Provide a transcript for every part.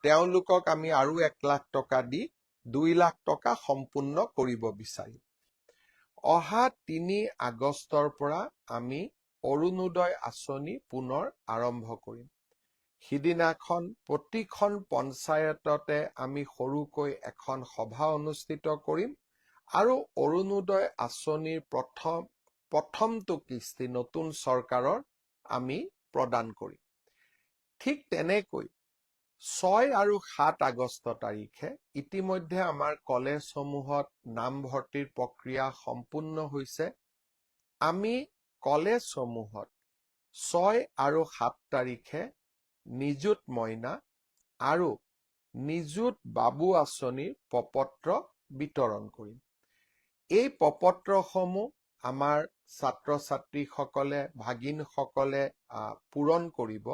তেওঁলোকক আমি আৰু 1 লাখ টকা দি 2 লাখ টকা সম্পূৰ্ণ কৰিব বিচাৰিম। অহা 3 আগষ্টৰ পৰা আমি অৰুণোদয় আঁচনি পুনৰ আৰম্ভ কৰিম। সিদিনাখন প্ৰতিখন পঞ্চায়ততে আমি সৰুকৈ এখন সভা অনুষ্ঠিত কৰিম আৰু অৰুণোদয় আঁচনিৰ প্ৰথমটো কিস্তি নতুন চৰকাৰৰ আমি প্ৰদান কৰিম। ঠিক তেনেকৈ 6 আৰু 7 আগষ্ট তাৰিখে ইতিমধ্যে আমাৰ কলেজসমূহত নামভৰ্তিৰ প্ৰক্ৰিয়া সম্পূৰ্ণ হৈছে। আমি কলেজসমূহত 6 আৰু 7 তাৰিখে নিযুত মইনা আৰু নিযুত বাবু আঁচনিৰ প্ৰপত্ৰ বিতৰণ কৰিম। এই প্ৰপত্ৰসমূহ আমাৰ ছাত্ৰ ছাত্ৰীসকলে ভাগিনসকলে পূৰণ কৰিব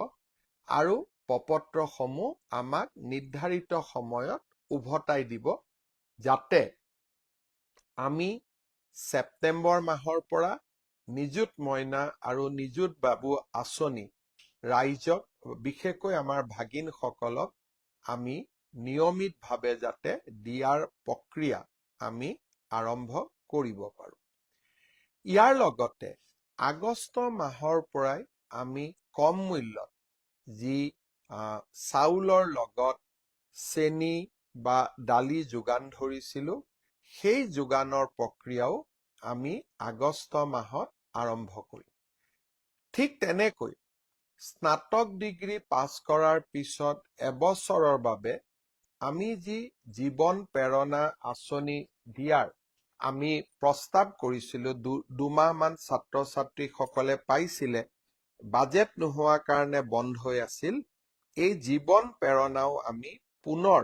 আৰু প্ৰপত্ৰসমূহ আমাক নিৰ্ধাৰিত সময়ত উভতাই দিব, যাতে আমি ছেপ্টেম্বৰ মাহৰ পৰা নিযুত মইনা আৰু নিযুত বাবু আঁচনি ৰাইজক বিশেষকৈ আমাৰ ভাগিনসকলক আমি নিয়মিতভাৱে যাতে দিয়াৰ প্ৰক্ৰিয়া আমি আৰম্ভ কৰিব পাৰোঁ। ইয়াৰ লগতে আগষ্ট মাহৰ পৰাই আমি কম মূল্যত যি চাউলৰ লগত চেনি বা দালি যোগান ধৰিছিলোঁ, সেই যোগানৰ প্ৰক্ৰিয়াও আমি আগষ্ট মাহত আৰম্ভ কৰিম। ঠিক তেনেকৈ স্নাতক ডিগ্ৰী পাছ কৰাৰ পিছত এবছৰৰ বাবে আমি যি জীৱন প্ৰেৰণা আঁচনি দিয়াৰ আমি প্ৰস্তাৱ কৰিছিলোঁ, 2 মাহমান ছাত্ৰ ছাত্ৰীসকলে পাইছিলে, বাজেট নোহোৱাৰ কাৰণে বন্ধ হৈ আছিল। এই জীৱন প্ৰেৰণাও আমি পুনৰ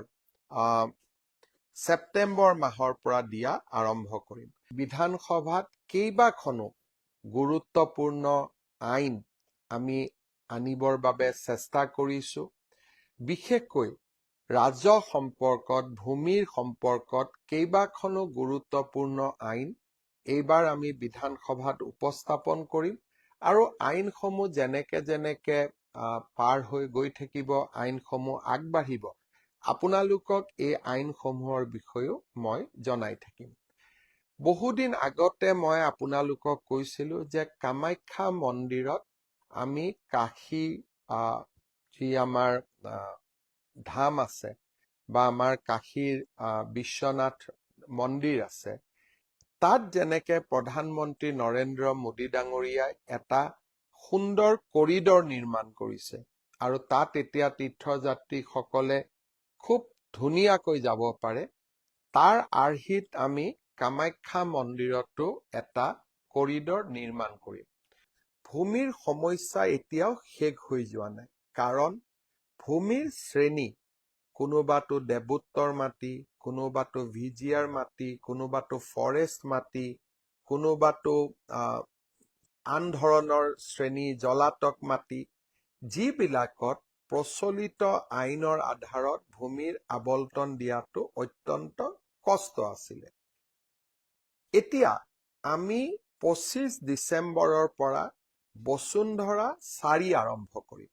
ছেপ্টেম্বৰ মাহৰ পৰা দিয়া আৰম্ভ কৰিম। বিধানসভাত কেইবাখনো গুৰুত্বপূৰ্ণ আইন আমি আনিবৰ বাবে চেষ্টা কৰিছোঁ। বিশেষকৈ ৰাজহ সম্পৰ্কত, ভূমিৰ সম্পৰ্কত কেইবাখনো গুৰুত্বপূৰ্ণ আইন এইবাৰ আমি বিধানসভাত উপস্থাপন কৰিম আৰু আইনসমূহ যেনেকে পাৰ হৈ গৈ থাকিব, আইনসমূহ আগবাঢ়িব, আপোনালোকক এই আইনসমূহৰ বিষয়েও মই জনাই থাকিম। বহুদিন আগতে মই আপোনালোকক কৈছিলোঁ যে কামাখ্যা মন্দিৰত আমি কাশী যি আমাৰ ধাম আছে বা আমাৰ কাশীৰ বিশ্বনাথ মন্দিৰ আছে, তাত যেনেকে প্ৰধানমন্ত্ৰী নৰেন্দ্ৰ মোদী ডাঙৰীয়াই এটা সুন্দৰ কৰিডৰ নিৰ্মাণ কৰিছে আৰু তাত এতিয়া তীৰ্থযাত্ৰীসকলে খুব ধুনীয়াকৈ যাব পাৰে, তাৰ আৰ্হিত আমি কামাখ্যা মন্দিৰতো এটা কৰিডৰ নিৰ্মাণ কৰিম। ভূমিৰ সমস্যা এতিয়াও শেষ হৈ যোৱা নাই, কাৰণ ভূমিৰ শ্ৰেণী কোনোবাটো দেৱোত্তৰ মাটি, কোনোবাটো ভিজিয়াৰ মাটি, কোনোবাটো ফৰেষ্ট মাটি, কোনোবাটো আন ধৰণৰ শ্ৰেণী জলাতক মাটি, যিবিলাকত প্ৰচলিত আইনৰ আধাৰত ভূমিৰ আবণ্টন দিয়াটো অত্যন্ত কষ্ট আছিলে। এতিয়া আমি 25 ডিচেম্বৰৰ পৰা বসুন্ধৰা 4 আৰম্ভ কৰিম।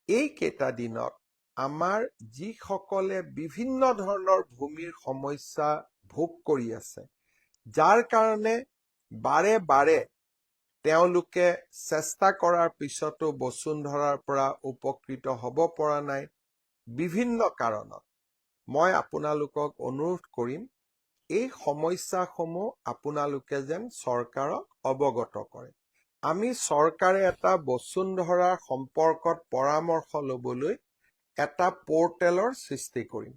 এইকেইটা দিনত আমাৰ যিসকলে বিভিন্ন ধৰণৰ ভূমিৰ সমস্যা ভোগ কৰি আছে, যাৰ কাৰণে বাৰে বাৰে তেওঁলোকে চেষ্টা কৰাৰ পিছতো বসুন্ধৰাৰ পৰা উপকৃত হ'ব পৰা নাই, বিভিন্ন কাৰণত, মই আপোনালোকক অনুৰোধ কৰিম এই সমস্যাসমূহ আপোনালোকে যেন চৰকাৰক অৱগত কৰে। আমি চৰকাৰে এটা বসুন্ধৰাৰ সম্পৰ্কত পৰামৰ্শ ল'বলৈ এটা পৰ্টেলৰ সৃষ্টি কৰিম।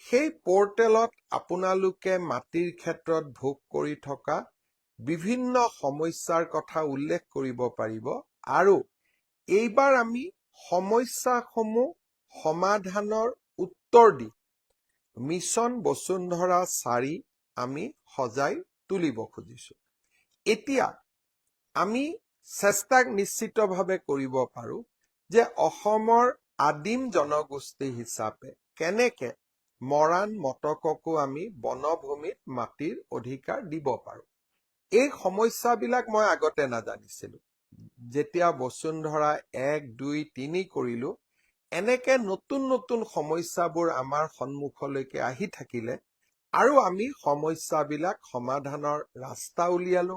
সেই পৰ্টেলত আপোনালোকে মাটিৰ ক্ষেত্ৰত ভোগ কৰি থকা বিভিন্ন সমস্যাৰ কথা উল্লেখ কৰিব পাৰিব আৰু এইবাৰ আমি সমস্যাসমূহ সমাধানৰ উত্তৰ দি মিছন বসুন্ধৰা 4 আমি সজাই তুলিব খুজিছোঁ। এতিয়া আমি চেষ্টা নিশ্চিতভাৱে কৰিব পাৰোঁ যে অসমৰ আদিম জনগোষ্ঠী হিচাপে কেনেকে মৰাণ মটককো আমি বনভূমিত মাটিৰ অধিকাৰ দিব পাৰোঁ। এই সমস্যাবিলাক মই আগতে নাজানিছিলোঁ। যেতিয়া বসুন্ধৰা 1, 2, 3 কৰিলোঁ, এনেকে নতুন নতুন সমস্যাবোৰ আমাৰ সন্মুখলৈকে আহি থাকিলে আৰু আমি সমস্যাবিলাক সমাধানৰ ৰাস্তা উলিয়ালো,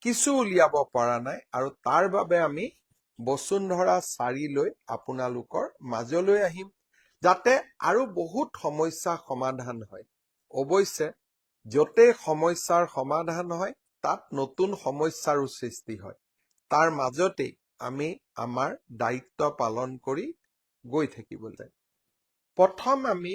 কিছু উলিয়াব পৰা নাই, আৰু তাৰ বাবে আমি বসুন্ধৰা 4 লৈ আপোনালোকৰ মাজলৈ আহিম, যাতে আৰু বহুত সমস্যা সমাধান হয়। অৱশ্যে য'তেই সমস্যাৰ সমাধান হয় তাত নতুন সমস্যাৰো সৃষ্টি হয়। তাৰ মাজতেই আমি আমাৰ দায়িত্ব পালন কৰি গৈ থাকিব লাগে। প্ৰথম আমি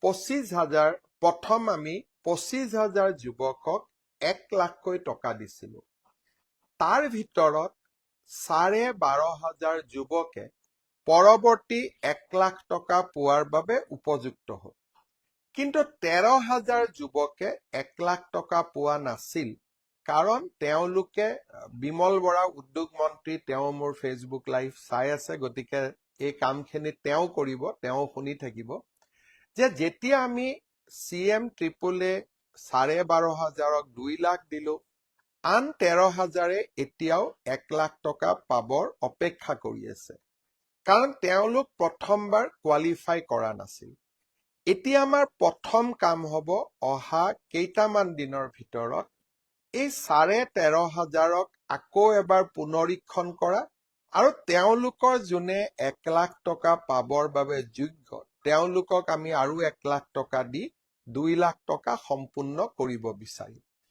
25,000 যুৱকক 1 লাখকৈ টকা দিছিলো। তাৰ ভিতৰত 12,500 যুৱকে পৰৱৰ্তী 1 লাখ টকা পোৱাৰ বাবে উপযুক্ত হ'ল। কিন্তু 13,000 যুৱকে 1 লাখ টকা পোৱা নাছিল, কাৰণ তেওঁলোকে বিমল বৰা উদ্যোগ মন্ত্ৰী তেওঁ মোৰ ফেচবুক লাইভ চাই আছে, গতিকে এই কামখিনি তেওঁ কৰিব, তেওঁ শুনি থাকিব যে যেতিয়া আমি CM-AAA 12,500ক 2 লাখ দিলো, আন 13,000 এতিয়াও 1 লাখ টকা পাবৰ অপেক্ষা কৰি আছে, কাৰণ তেওঁলোক প্ৰথমবাৰ কোৱালিফাই কৰা নাছিল। এতিয়া আমাৰ প্ৰথম কাম হ'ব অহা কেইটামান দিনৰ ভিতৰত এই 13,500ক আকৌ এবাৰ পুনৰীক্ষণ কৰা, আৰু তেওঁলোকৰ যোনে 1 লাখ টকা পাবৰ বাবে যোগ্য তেওঁলোকক আমি আৰু 1 লাখ টকা দি 2 লাখ টকা সম্পূৰ্ণ কৰিব বিচাৰিম।